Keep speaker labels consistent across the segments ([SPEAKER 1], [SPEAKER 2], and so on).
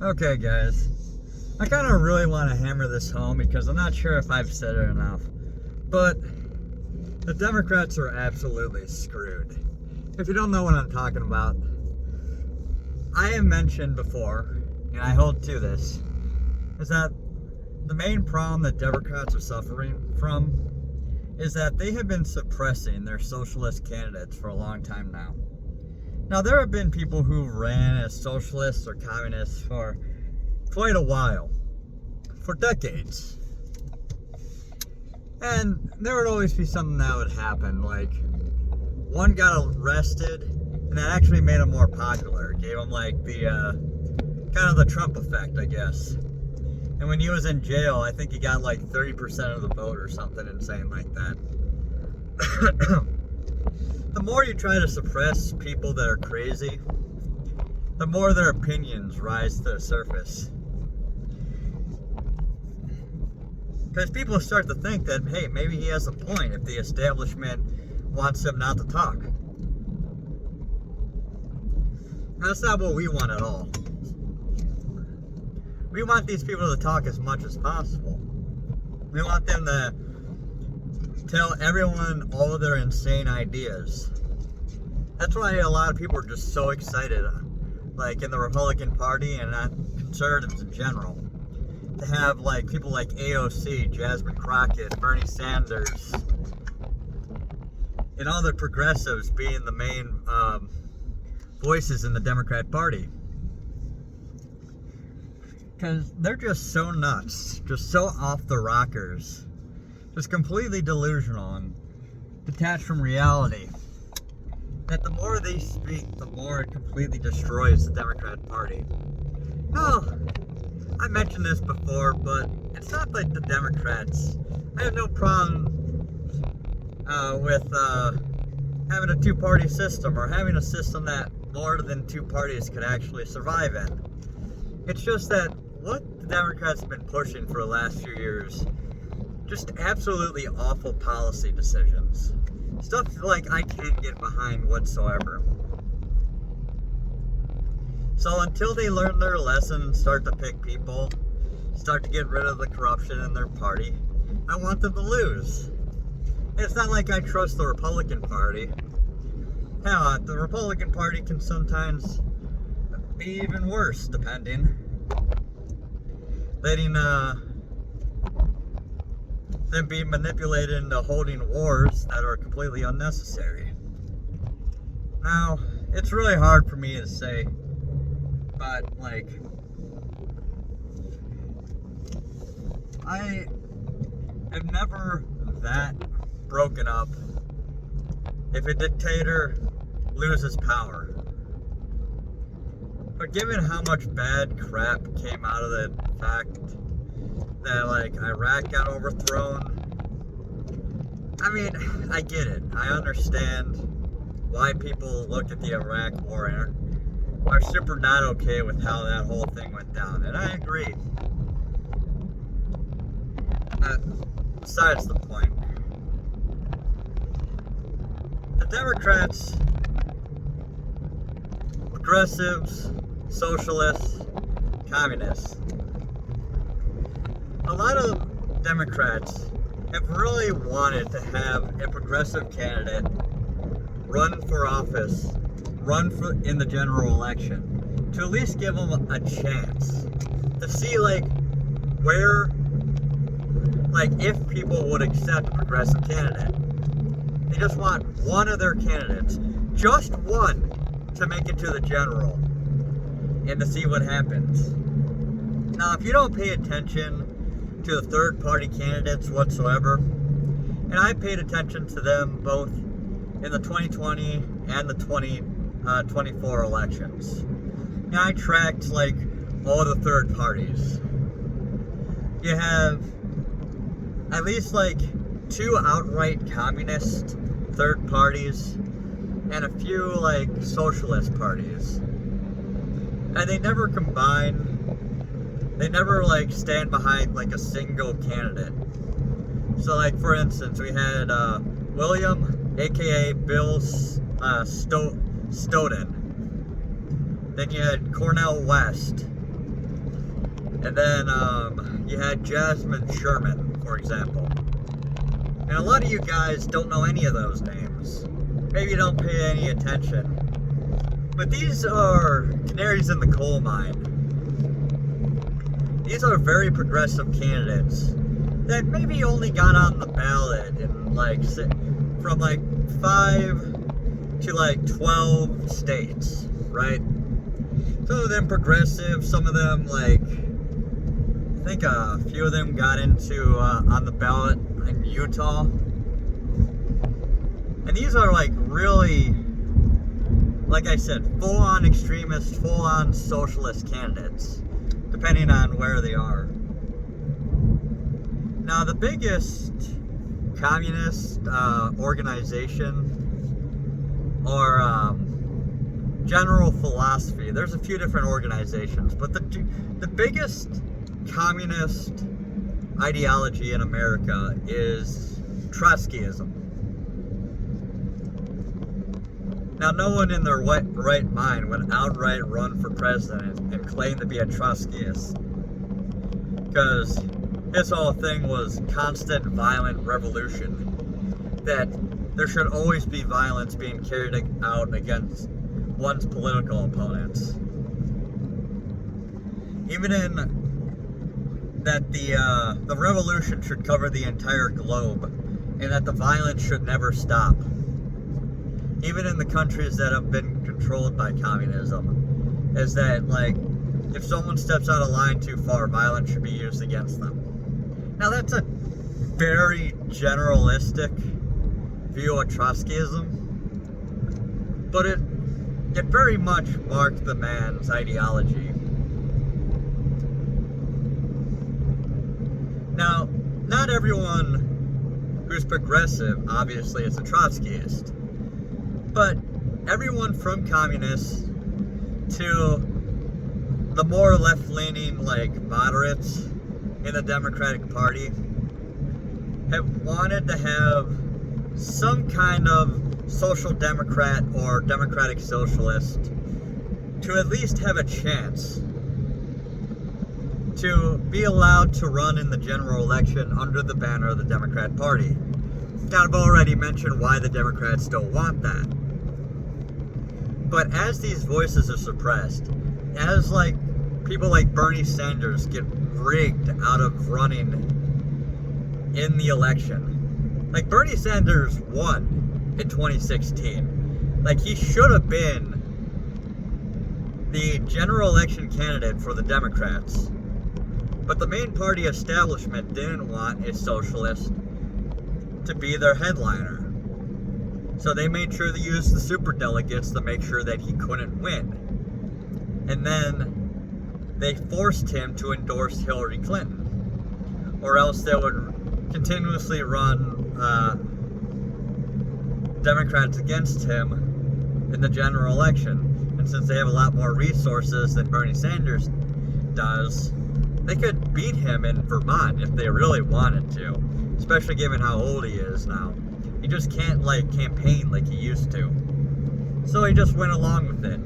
[SPEAKER 1] Okay, guys. I kind of really want to hammer this home because I'm not sure if I've said it enough. But the Democrats are absolutely screwed. If you don't know what I'm talking about, I have mentioned before, and I hold to this, is that the main problem that Democrats are suffering from is that they have been suppressing their socialist candidates for a long time now. Now, there have been people who ran as socialists or communists for quite a while, for decades. And there would always be something that would happen, like one got arrested, and that actually made him more popular. It gave him like the kind of the Trump effect, I guess. And when he was in jail, I think he got like 30% of the vote or something insane like that. The more you try to suppress people that are crazy, the more their opinions rise to the surface. Because people start to think that, hey, maybe he has a point if the establishment wants him not to talk. That's not what we want at all. We want these people to talk as much as possible. We want them to tell everyone all of their insane ideas. That's why a lot of people are just so excited, like in the Republican Party and not conservatives in general, to have like people like AOC, Jasmine Crockett, Bernie Sanders, and all the progressives being the main voices in the Democrat Party. Because they're just so nuts, just so off the rockers, just completely delusional and detached from reality, that the more they speak, the more it completely destroys the Democrat Party. No, I mentioned this before, but it's not like the Democrats. I have no problem with having a two-party system, or having a system that more than two parties could actually survive in. It's just that what the Democrats have been pushing for the last few years, just absolutely awful policy decisions. Stuff like I can't get behind whatsoever. So until they learn their lesson and start to pick people, start to get rid of the corruption in their party, I want them to lose. It's not like I trust the Republican Party. Hell, the Republican Party can sometimes be even worse, depending. Letting them be manipulated into holding wars that are completely unnecessary. Now, it's really hard for me to say, but like, I am never that broken up if a dictator loses power. But given how much bad crap came out of the fact that like Iraq got overthrown, I mean, I get it. I understand why people look at the Iraq war and are super not okay with how that whole thing went down, and I agree. Besides the point, the Democrats, progressives, socialists, communists, a lot of Democrats have really wanted to have a progressive candidate run for office, in the general election, to at least give them a chance to see like where, like if people would accept a progressive candidate. They just want one of their candidates, just one, to make it to the general and to see what happens. Now, if you don't pay attention to the third party candidates whatsoever, and I paid attention to them both in the 2020 and the 2024 elections. And I tracked like all the third parties. You have at least like 2 outright communist third parties and a few like socialist parties. And they never combine, they never like stand behind like a single candidate. So like for instance, we had William, aka Bill Stoughton, Then you had Cornel West. And then you had Jasmine Sherman, for example. And a lot of you guys don't know any of those names. Maybe you don't pay any attention. But these are canaries in the coal mine. These are very progressive candidates that maybe only got on the ballot in from 5 to 12 states, right? Some of them progressive, some of them I think a few of them got into on the ballot in Utah. And these are really, like I said, full-on extremist, full-on socialist candidates, depending on where they are. Now, the biggest communist organization or general philosophy, there's a few different organizations, but the biggest communist ideology in America is Trotskyism. Now, no one in their right mind would outright run for president and claim to be a Trotskyist, because his whole thing was constant violent revolution, that there should always be violence being carried out against one's political opponents. Even in that the revolution should cover the entire globe, and that the violence should never stop. Even in the countries that have been controlled by communism, is that if someone steps out of line too far, violence should be used against them. Now, that's a very generalistic view of Trotskyism, but it very much marked the man's ideology. Now, not everyone who's progressive obviously is a Trotskyist, but everyone from communists to the more left-leaning moderates in the Democratic Party have wanted to have some kind of social democrat or democratic socialist to at least have a chance to be allowed to run in the general election under the banner of the Democrat Party. Now, I've already mentioned why the Democrats don't want that. But as these voices are suppressed, as people like Bernie Sanders get rigged out of running in the election. Bernie Sanders won in 2016. He should have been the general election candidate for the Democrats. But the main party establishment didn't want a socialist to be their headliner. So they made sure to use the superdelegates to make sure that he couldn't win. And then they forced him to endorse Hillary Clinton, or else they would continuously run Democrats against him in the general election. And since they have a lot more resources than Bernie Sanders does, they could beat him in Vermont if they really wanted to, especially given how old he is now. He just can't campaign like he used to. So he just went along with it.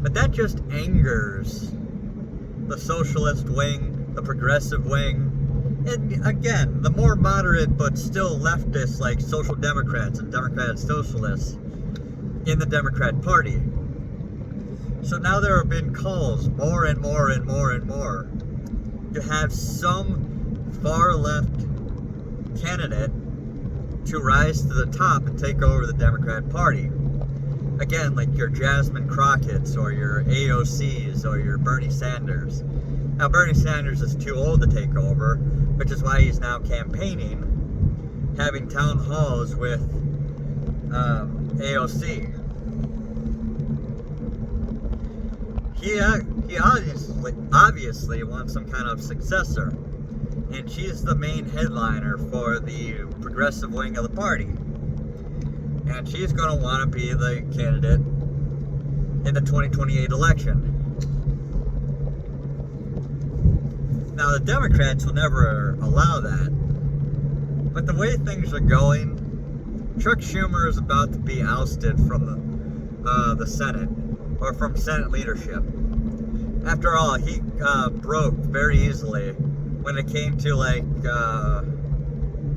[SPEAKER 1] But that just angers the socialist wing, the progressive wing, and again, the more moderate but still leftist social democrats and democratic socialists in the Democrat Party. So now there have been calls more and more and more and more to have some far left candidate to rise to the top and take over the Democrat Party. Again, your Jasmine Crockett's or your AOC's or your Bernie Sanders. Now, Bernie Sanders is too old to take over, which is why he's now campaigning, having town halls with AOC. He obviously wants some kind of successor, and she's the main headliner for the progressive wing of the party. And she's going to want to be the candidate in the 2028 election. Now, the Democrats will never allow that. But the way things are going, Chuck Schumer is about to be ousted from the Senate, or from Senate leadership. After all, he broke very easily when it came to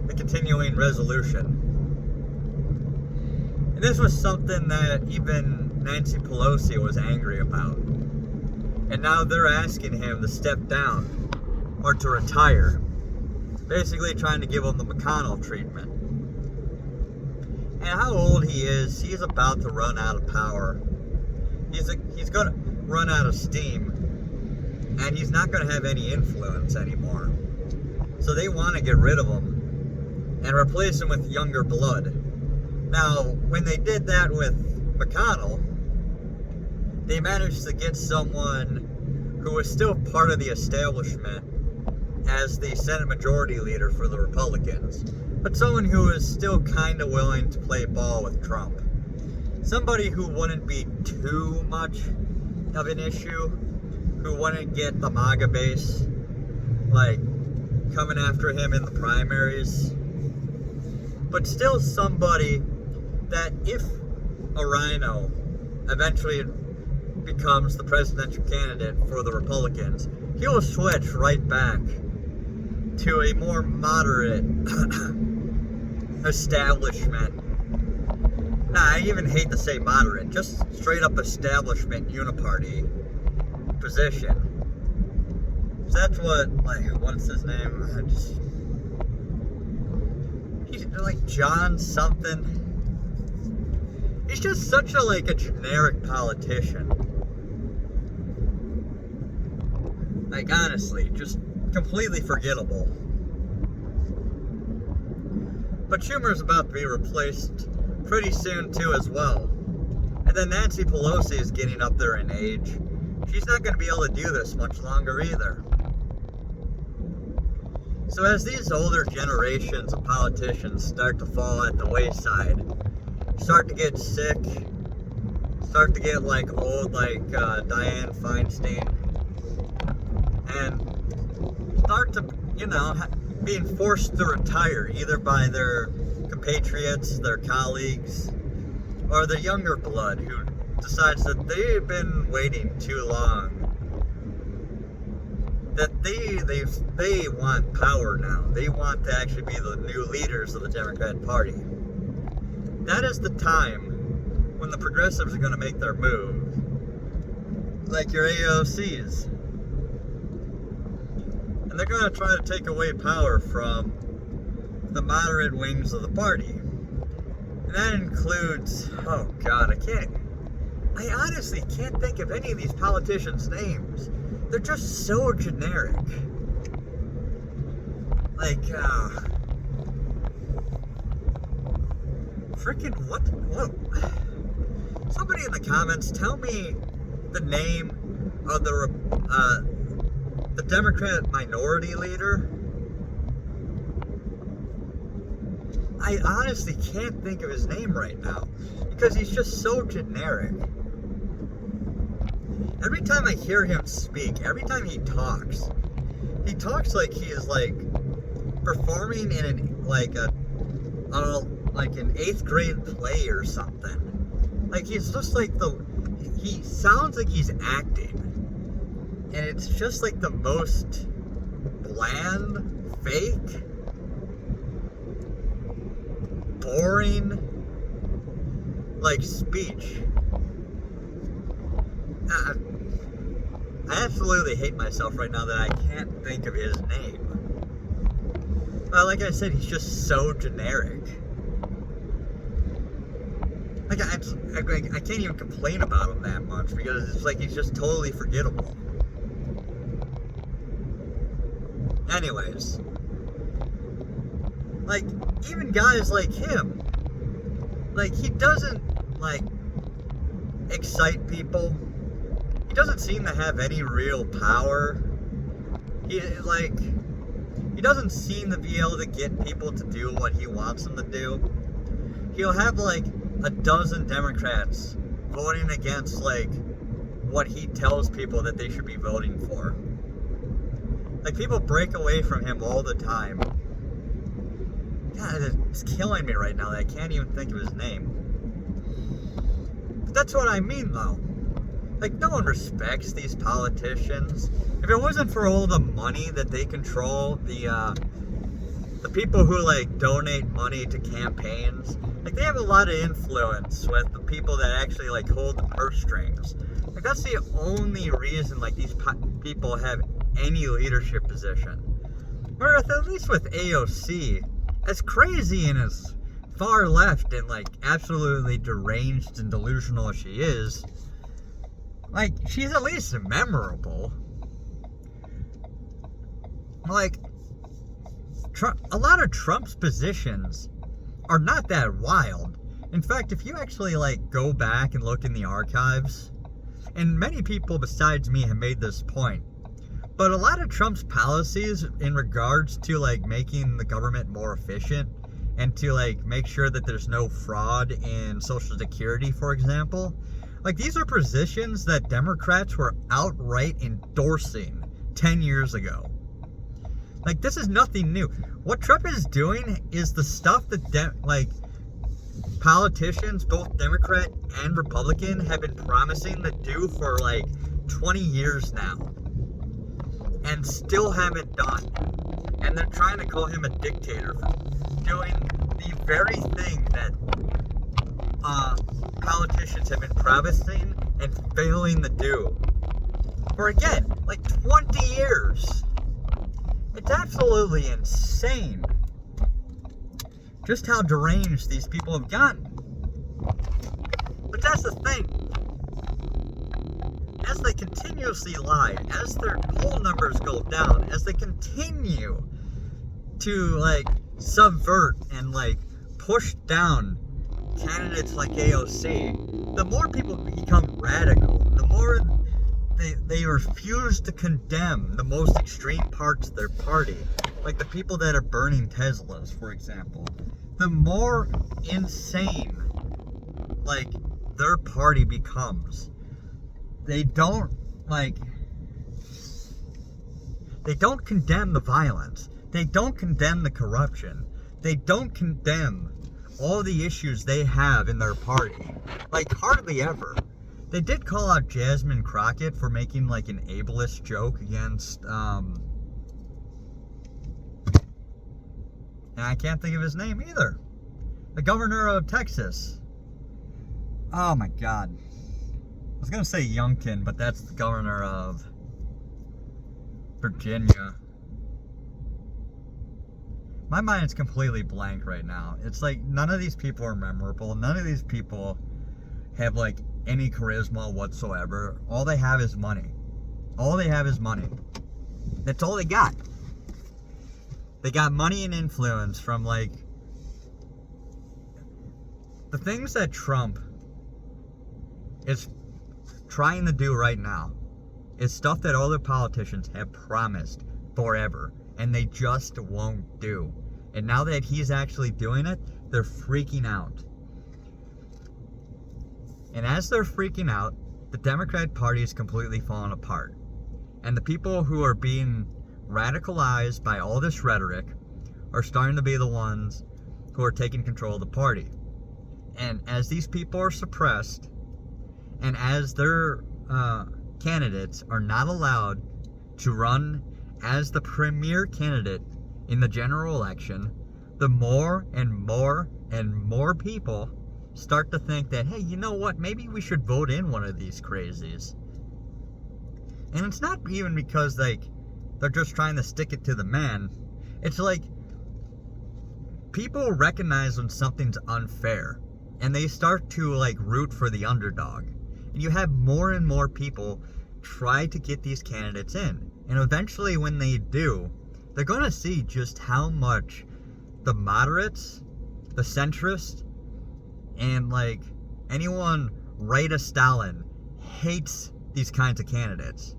[SPEAKER 1] the continuing resolution. And this was something that even Nancy Pelosi was angry about. And now they're asking him to step down or to retire. Basically trying to give him the McConnell treatment. And how old he is, he's about to run out of power. He's going to run out of steam. And he's not going to have any influence anymore. So they want to get rid of him and replace him with younger blood. Now, when they did that with McConnell, they managed to get someone who was still part of the establishment as the Senate Majority Leader for the Republicans, but someone who is still kind of willing to play ball with Trump. Somebody who wouldn't be too much of an issue, who wouldn't get the MAGA base, coming after him in the primaries, but still somebody that if a rhino eventually becomes the presidential candidate for the Republicans, he will switch right back to a more moderate establishment. I even hate to say moderate, just straight up establishment uniparty position. So that's what's his name? He's like John something. He's just such a generic politician. Honestly, just completely forgettable. But Schumer's about to be replaced pretty soon too as well. And then Nancy Pelosi is getting up there in age. She's not going to be able to do this much longer either. So as these older generations of politicians start to fall at the wayside, start to get sick, start to get old Dianne Feinstein, and start to, being forced to retire either by their compatriots, their colleagues, or the younger blood who decides that they've been waiting too long, that they want power now. They want to actually be the new leaders of the Democrat Party. That is the time when the progressives are going to make their move, like your AOCs. And they're going to try to take away power from the moderate wings of the party. And that includes, oh God, I honestly can't think of any of these politicians' names. They're just so generic. Freaking what? Somebody in the comments tell me the name of the Democrat minority leader. I honestly can't think of his name right now because he's just so generic. Every time I hear him speak, every time he talks like he is performing in an an 8th grade play or something. He's just he sounds like he's acting. And it's just the most bland, fake, boring, speech. I absolutely hate myself right now that I can't think of his name. Well, like I said, he's just so generic. I can't even complain about him that much because it's he's just totally forgettable. Anyways, even guys like him, he doesn't, excite people. He doesn't seem to have any real power. He doesn't seem to be able to get people to do what he wants them to do. He'll have, a dozen Democrats voting against, what he tells people that they should be voting for. People break away from him all the time. God, it's killing me right now that I can't even think of his name. That's what I mean, though. Like, no one respects these politicians. If it wasn't for all the money that they control, the people who, like, donate money to campaigns, like, they have a lot of influence with the people that actually, like, hold the purse strings. Like, that's the only reason, like, these people have any leadership position. Whereas, at least with AOC, as crazy and as far left and, like, absolutely deranged and delusional as she is, like, she's at least memorable. Like, a lot of Trump's positions are not that wild. In fact, if you actually, like, go back and look in the archives, and many people besides me have made this point, but a lot of Trump's policies in regards to, like, making the government more efficient and to, like, make sure that there's no fraud in Social Security, for example, like, these are positions that Democrats were outright endorsing 10 years ago. Like, this is nothing new. What Trump is doing is the stuff that, like, politicians, both Democrat and Republican, have been promising to do for, like, 20 years now. And still haven't done. And they're trying to call him a dictator for doing the very thing that politicians have been promising and failing to do for, again, like 20 years. It's absolutely insane just how deranged these people have gotten. But that's the thing. As they continuously lie, as their poll numbers go down, as they continue to, like, subvert and, like, push down candidates like AOC, the more people become radical, the more they refuse to condemn the most extreme parts of their party, like the people that are burning Teslas, for example. The more insane, like, their party becomes. They don't condemn the violence. They don't condemn the corruption. They don't condemn all the issues they have in their party. Like, hardly ever. They did call out Jasmine Crockett for making, like, an ableist joke against, and I can't think of his name either. The governor of Texas. Oh my god. I was gonna say Youngkin, but that's the governor of Virginia. My mind is completely blank right now. It's like none of these people are memorable. None of these people have, like, any charisma whatsoever. All they have is money. All they have is money. That's all they got. They got money and influence from, like, the things that Trump is trying to do right now is stuff that other politicians have promised forever, and they just won't do. And now that he's actually doing it, they're freaking out. And as they're freaking out, the Democrat Party is completely falling apart. And the people who are being radicalized by all this rhetoric are starting to be the ones who are taking control of the party. And as these people are suppressed, and as their candidates are not allowed to run as the premier candidate in the general election, the more and more and more people start to think that, hey, you know what, maybe we should vote in one of these crazies. And it's not even because, like, they're just trying to stick it to the man. It's like people recognize when something's unfair, and they start to, like, root for the underdog. And you have more and more people try to get these candidates in. And eventually when they do, they're going to see just how much the moderates, the centrists, and, like, anyone right of Stalin hates these kinds of candidates.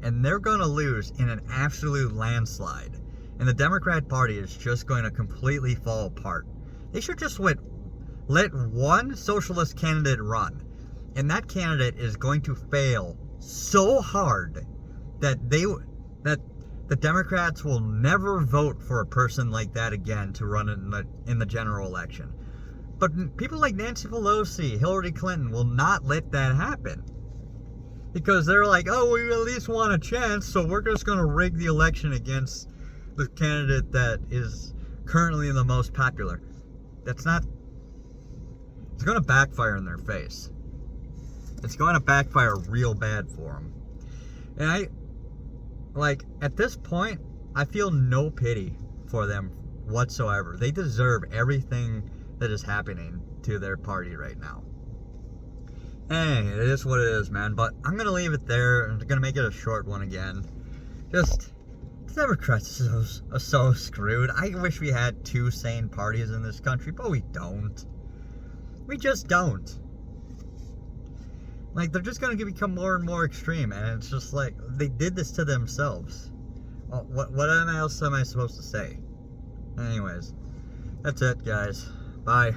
[SPEAKER 1] And they're going to lose in an absolute landslide. And the Democrat Party is just going to completely fall apart. They should just let one socialist candidate run. And that candidate is going to fail so hard that the Democrats will never vote for a person like that again to run in the general election. But people like Nancy Pelosi, Hillary Clinton will not let that happen. Because they're like, oh, we at least want a chance, so we're just going to rig the election against the candidate that is currently the most popular. That's not... It's going to backfire in their face. It's going to backfire real bad for them. And at this point, I feel no pity for them whatsoever. They deserve everything that is happening to their party right now. Hey, it is what it is, man. But I'm going to leave it there. I'm going to make it a short one again. Just, the Democrats are so screwed. I wish we had two sane parties in this country, but we don't. We just don't. They're just going to become more and more extreme, and it's just like, they did this to themselves. Well, what else am I supposed to say? Anyways, that's it, guys. Bye.